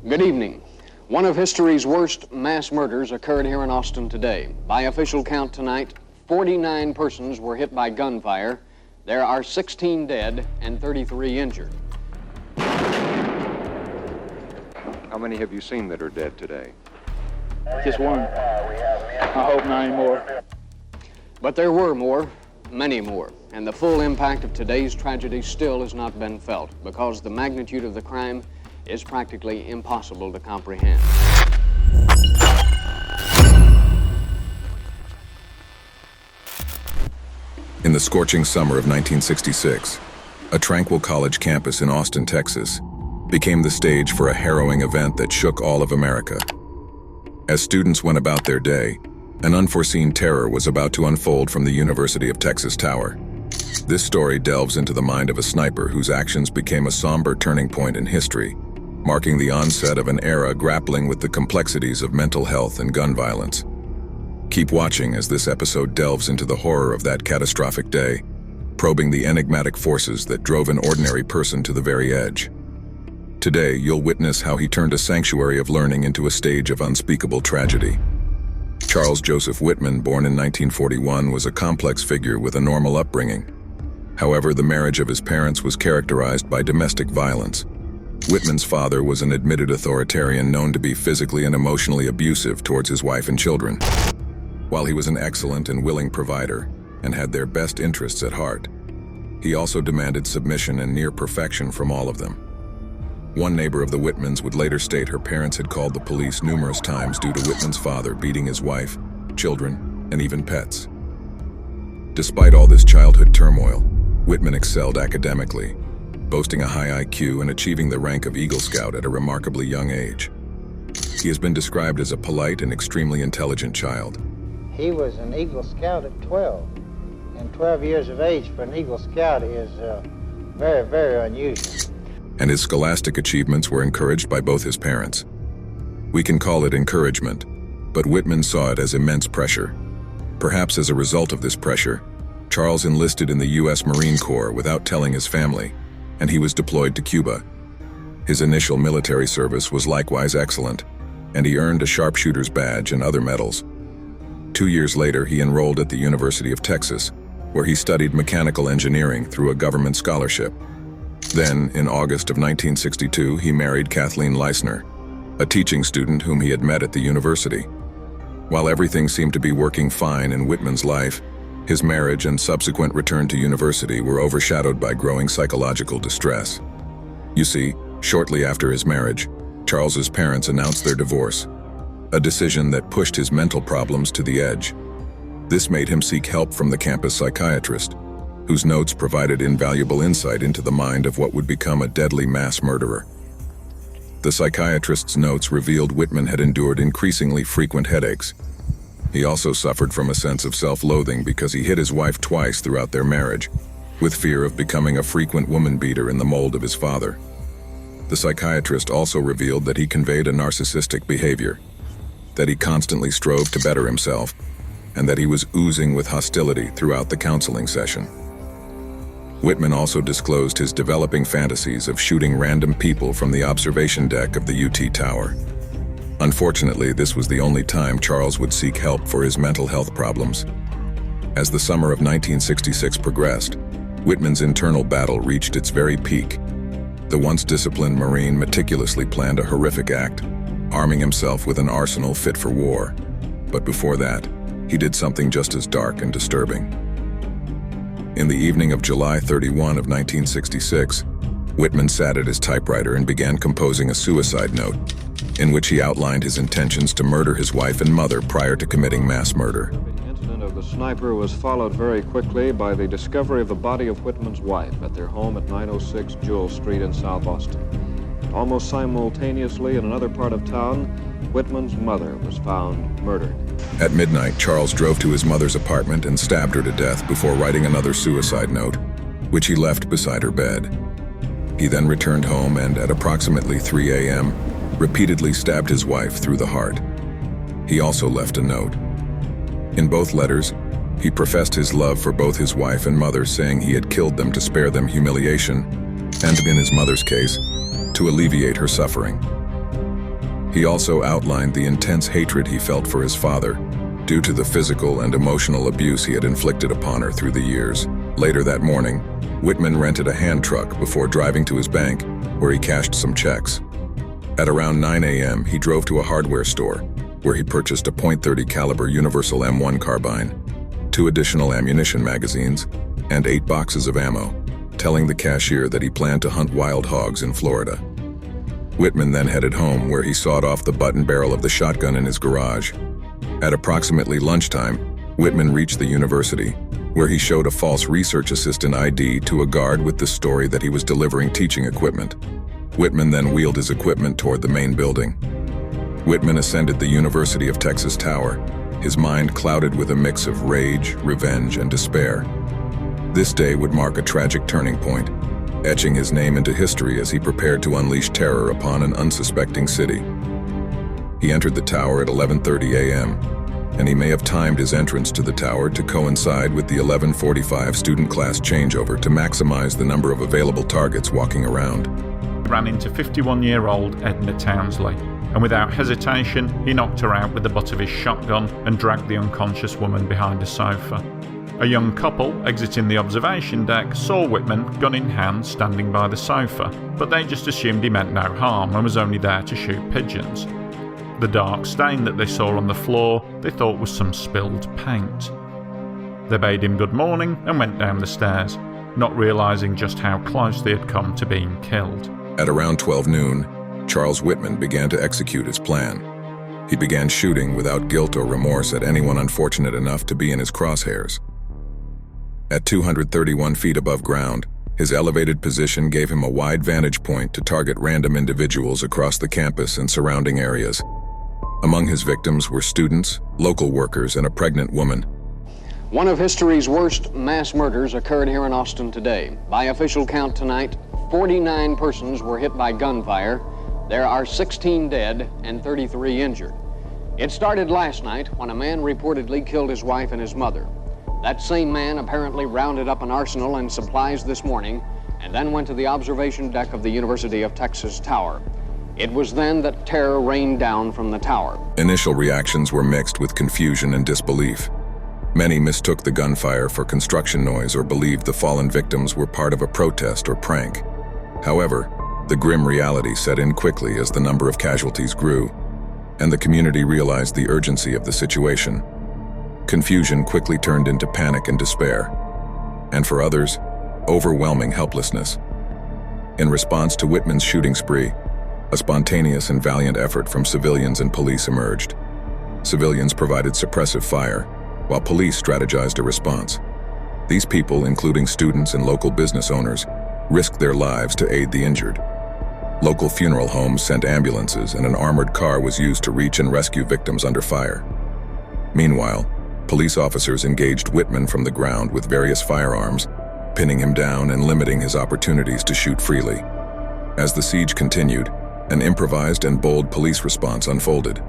Good evening. One of history's worst mass murders occurred here in Austin today. By official count tonight, 49 persons were hit by gunfire. There are 16 dead and 33 injured. How many have you seen that are dead today? Just one. I hope not anymore. But there were more, many more, and the full impact of today's tragedy still has not been felt because the magnitude of the crime is practically impossible to comprehend. In the scorching summer of 1966, a tranquil college campus in Austin, Texas, became the stage for a harrowing event that shook all of America. As students went about their day, an unforeseen terror was about to unfold from the University of Texas Tower. This story delves into the mind of a sniper whose actions became a somber turning point in history, marking the onset of an era grappling with the complexities of mental health and gun violence. Keep watching as this episode delves into the horror of that catastrophic day, probing the enigmatic forces that drove an ordinary person to the very edge. Today, you'll witness how he turned a sanctuary of learning into a stage of unspeakable tragedy. Charles Joseph Whitman, born in 1941, was a complex figure with a normal upbringing. However, the marriage of his parents was characterized by domestic violence. Whitman's father was an admitted authoritarian known to be physically and emotionally abusive towards his wife and children. While he was an excellent and willing provider and had their best interests at heart, he also demanded submission and near perfection from all of them. One neighbor of the Whitmans would later state her parents had called the police numerous times due to Whitman's father beating his wife, children, and even pets. Despite all this childhood turmoil, Whitman excelled academically, boasting a high IQ and achieving the rank of Eagle Scout at a remarkably young age. He has been described as a polite and extremely intelligent child. He was an Eagle Scout at 12, and 12 years of age for an Eagle Scout is very, very unusual. And his scholastic achievements were encouraged by both his parents. We can call it encouragement, but Whitman saw it as immense pressure. Perhaps as a result of this pressure, Charles enlisted in the U.S. Marine Corps without telling his family, and he was deployed to Cuba. His initial military service was likewise excellent, and he earned a sharpshooter's badge and other medals. 2 years later, he enrolled at the University of Texas, where he studied mechanical engineering through a government scholarship. Then, in August of 1962, he married Kathleen Leisner, a teaching student whom he had met at the university. While everything seemed to be working fine in Whitman's life, his marriage and subsequent return to university were overshadowed by growing psychological distress. You see, shortly after his marriage, Charles's parents announced their divorce, a decision that pushed his mental problems to the edge. This made him seek help from the campus psychiatrist, whose notes provided invaluable insight into the mind of what would become a deadly mass murderer. The psychiatrist's notes revealed Whitman had endured increasingly frequent headaches. He also suffered from a sense of self-loathing because he hit his wife twice throughout their marriage, with fear of becoming a frequent woman-beater in the mold of his father. The psychiatrist also revealed that he conveyed a narcissistic behavior, that he constantly strove to better himself, and that he was oozing with hostility throughout the counseling session. Whitman also disclosed his developing fantasies of shooting random people from the observation deck of the UT Tower. Unfortunately, this was the only time Charles would seek help for his mental health problems. As the summer of 1966 progressed, Whitman's internal battle reached its very peak. The once disciplined Marine meticulously planned a horrific act, arming himself with an arsenal fit for war. But before that, he did something just as dark and disturbing. In the evening of July 31 of 1966, Whitman sat at his typewriter and began composing a suicide note, in which he outlined his intentions to murder his wife and mother prior to committing mass murder. The incident of the sniper was followed very quickly by the discovery of the body of Whitman's wife at their home at 906 Jewell Street in South Austin. Almost simultaneously in another part of town, Whitman's mother was found murdered. At midnight, Charles drove to his mother's apartment and stabbed her to death before writing another suicide note, which he left beside her bed. He then returned home and, at approximately 3 a.m., repeatedly stabbed his wife through the heart. He also left a note. In both letters, he professed his love for both his wife and mother, saying he had killed them to spare them humiliation, and in his mother's case, to alleviate her suffering. He also outlined the intense hatred he felt for his father, due to the physical and emotional abuse he had inflicted upon her through the years. Later that morning, Whitman rented a hand truck before driving to his bank, where he cashed some checks. At around 9 a.m., he drove to a hardware store, where he purchased a .30 caliber Universal M1 carbine, 2 additional ammunition magazines, and 8 boxes of ammo, telling the cashier that he planned to hunt wild hogs in Florida. Whitman then headed home, where he sawed off the button barrel of the shotgun in his garage. At approximately lunchtime, Whitman reached the university, where he showed a false research assistant ID to a guard with the story that he was delivering teaching equipment. Whitman then wheeled his equipment toward the main building. Whitman ascended the University of Texas Tower, his mind clouded with a mix of rage, revenge, and despair. This day would mark a tragic turning point, etching his name into history as he prepared to unleash terror upon an unsuspecting city. He entered the tower at 11:30 a.m., and he may have timed his entrance to the tower to coincide with the 11:45 student class changeover to maximize the number of available targets walking around. He ran into 51-year-old Edna Townsley, and without hesitation, he knocked her out with the butt of his shotgun and dragged the unconscious woman behind a sofa. A young couple exiting the observation deck saw Whitman, gun in hand, standing by the sofa, but they just assumed he meant no harm and was only there to shoot pigeons. The dark stain that they saw on the floor they thought was some spilled paint. They bade him good morning and went down the stairs, not realizing just how close they had come to being killed. At around 12 noon, Charles Whitman began to execute his plan. He began shooting without guilt or remorse at anyone unfortunate enough to be in his crosshairs. At 231 feet above ground, his elevated position gave him a wide vantage point to target random individuals across the campus and surrounding areas. Among his victims were students, local workers, and a pregnant woman. One of history's worst mass murders occurred here in Austin today. By official count tonight, 49 persons were hit by gunfire. There are 16 dead and 33 injured. It started last night when a man reportedly killed his wife and his mother. That same man apparently rounded up an arsenal and supplies this morning and then went to the observation deck of the University of Texas Tower. It was then that terror rained down from the tower. Initial reactions were mixed with confusion and disbelief. Many mistook the gunfire for construction noise or believed the fallen victims were part of a protest or prank. However, the grim reality set in quickly as the number of casualties grew, and the community realized the urgency of the situation. Confusion quickly turned into panic and despair, and for others, overwhelming helplessness. In response to Whitman's shooting spree, a spontaneous and valiant effort from civilians and police emerged. Civilians provided suppressive fire, while police strategized a response. These people, including students and local business owners, risked their lives to aid the injured. Local funeral homes sent ambulances, and an armored car was used to reach and rescue victims under fire. Meanwhile, police officers engaged Whitman from the ground with various firearms, pinning him down and limiting his opportunities to shoot freely. As the siege continued, an improvised and bold police response unfolded.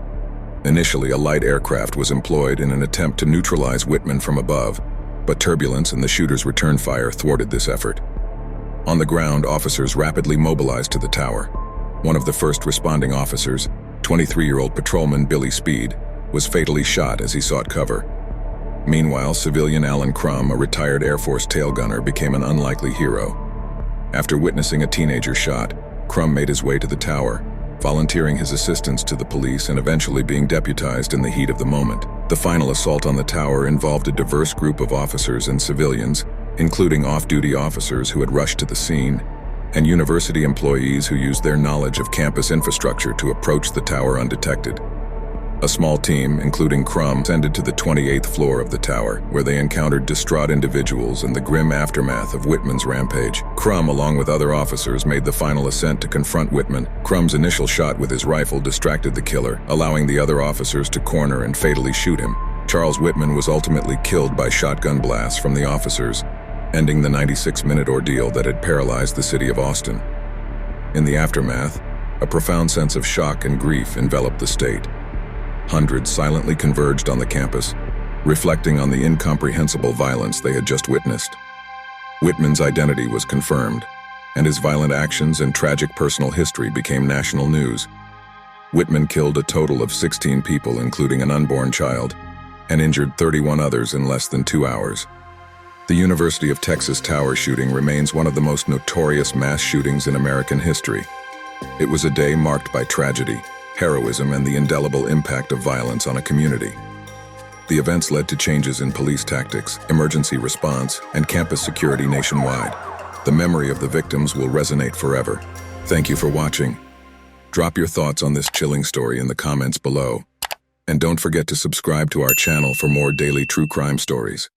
Initially, a light aircraft was employed in an attempt to neutralize Whitman from above, but turbulence and the shooter's return fire thwarted this effort. On the ground, officers rapidly mobilized to the tower. One of the first responding officers, 23-year-old patrolman Billy Speed, was fatally shot as he sought cover. Meanwhile, civilian Alan Crum, a retired Air Force tail gunner, became an unlikely hero. After witnessing a teenager shot, Crum made his way to the tower, volunteering his assistance to the police and eventually being deputized in the heat of the moment. The final assault on the tower involved a diverse group of officers and civilians, including off-duty officers who had rushed to the scene, and university employees who used their knowledge of campus infrastructure to approach the tower undetected. A small team, including Crum, ascended to the 28th floor of the tower, where they encountered distraught individuals and the grim aftermath of Whitman's rampage. Crum, along with other officers, made the final ascent to confront Whitman. Crum's initial shot with his rifle distracted the killer, allowing the other officers to corner and fatally shoot him. Charles Whitman was ultimately killed by shotgun blasts from the officers, ending the 96-minute ordeal that had paralyzed the city of Austin. In the aftermath, a profound sense of shock and grief enveloped the state. Hundreds silently converged on the campus, reflecting on the incomprehensible violence they had just witnessed. Whitman's identity was confirmed, and his violent actions and tragic personal history became national news. Whitman killed a total of 16 people, including an unborn child, and injured 31 others in less than 2 hours. The University of Texas Tower shooting remains one of the most notorious mass shootings in American history. It was a day marked by tragedy, heroism, and the indelible impact of violence on a community. The events led to changes in police tactics, emergency response, and campus security nationwide. The memory of the victims will resonate forever. Thank you for watching. Drop your thoughts on this chilling story in the comments below. And don't forget to subscribe to our channel for more daily true crime stories.